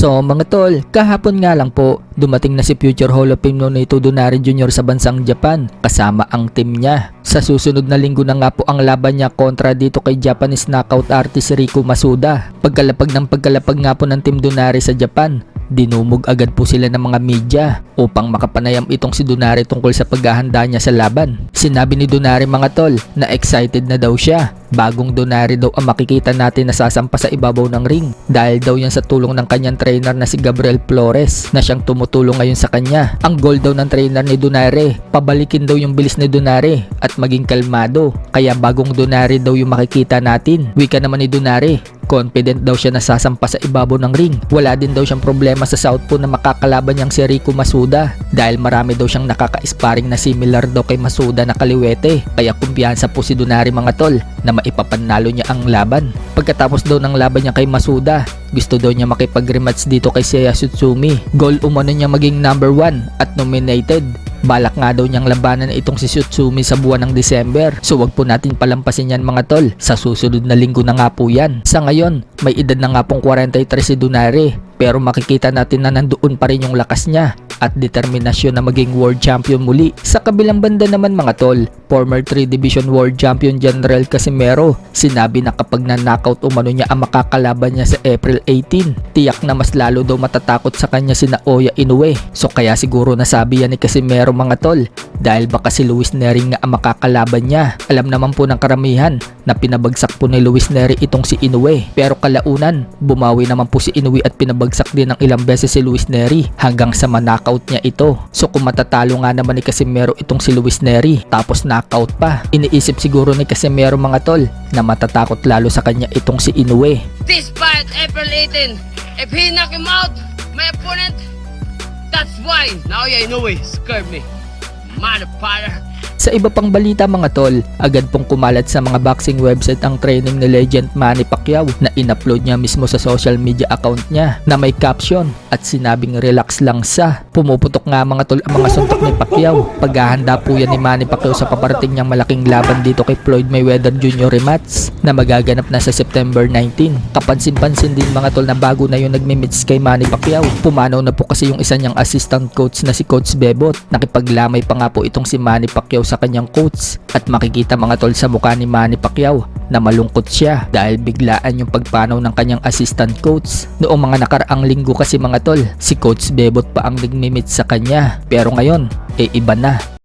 So mga tol, kahapon nga lang po, dumating na si future Hall of Fame Nonito Donaire Jr. sa bansang Japan kasama ang team niya. Sa susunod na linggo na nga po ang laban niya kontra dito kay Japanese knockout artist Rico Masuda. Pagkalapag nga po ng team Donaire sa Japan, dinumog agad po sila ng mga media upang makapanayam itong si Donaire tungkol sa paghahanda niya sa laban. Sinabi ni Donaire mga tol na excited na daw siya. Bagong Donaire daw ang makikita natin na sasampa sa ibabaw ng ring dahil daw yan sa tulong ng kanyang trainer na si Gabriel Flores na siyang tumutulong ngayon sa kanya. Ang goal daw ng trainer ni Donaire, pabalikin daw yung bilis ni Donaire at maging kalmado. Kaya bagong Donaire daw yung makikita natin. Wika naman ni Donaire, confident daw siya na sasampa sa ibabaw ng ring. Wala din daw siyang problema sa southpaw na makakalaban niyang si Rico Masuda dahil marami daw siyang nakaka-sparring na similar daw kay Masuda na kaliwete. Kaya kumpiyansa po si Donaire mga tol na maipapanalo niya ang laban. Pagkatapos daw ng laban niya kay Masuda, gusto daw niya makipag-rematch dito kay Seiya Tsutsumi. Goal umano niya maging number 1 at nominated. Balak nga daw niyang labanan itong si Tsutsumi sa buwan ng December. So wag po natin palampasin yan mga tol. Sa susunod na linggo na nga po yan. Sa ngayon, may edad na nga pong 43 si Donaire. Pero makikita natin na nandoon pa rin yung lakas niya at determinasyon na maging world champion muli. Sa kabilang banda naman mga tol, former 3 Division World Champion General Casimero, sinabi na kapag na-knockout umano niya ang makakalaban niya sa April 18, tiyak na mas lalo daw matatakot sa kanya si Naoya Inoue. So kaya siguro nasabi yan ni Casimero mga tol dahil baka si Luis Neri nga ang makakalaban niya. Alam naman po ng karamihan na pinabagsak po ni Luis Neri itong si Inoue. Pero kalaunan, bumawi naman po si Inoue at pinabagsak din ng ilang beses si Luis Neri hanggang sa ma-knockout niya ito. So kung matatalo nga naman ni Casimero itong si Luis Neri tapos knockout pa, iniisip siguro ni Casimero mga tol na matatakot lalo sa kanya itong si Inoue. This fight April 18, if he knock him out, my opponent, that's why Naoya Inoue scared me. Motherfucker. Sa iba pang balita mga tol, agad pong kumalat sa mga boxing website ang training ni legend Manny Pacquiao na in-upload niya mismo sa social media account niya na may caption at sinabing relax lang sa. Pumuputok nga mga tol ang mga suntok ni Pacquiao. Paghahanda po yan ni Manny Pacquiao sa paparating niyang malaking laban dito kay Floyd Mayweather Jr. rematch na magaganap na sa September 19. Kapansin-pansin din mga tol na bago na yung nagmi-meets kay Manny Pacquiao. Pumanaw na po kasi yung isa niyang assistant coach na si Coach Bebot. Nakipaglamay pa nga po itong si Manny Pacquiao sa kanyang coach at makikita mga tol sa mukha ni Manny Pacquiao na malungkot siya dahil biglaan yung pagpanaw ng kanyang assistant coach. Noong mga nakaraang linggo kasi mga tol, si Coach Bebot pa ang nagmi-meet sa kanya pero ngayon iba na.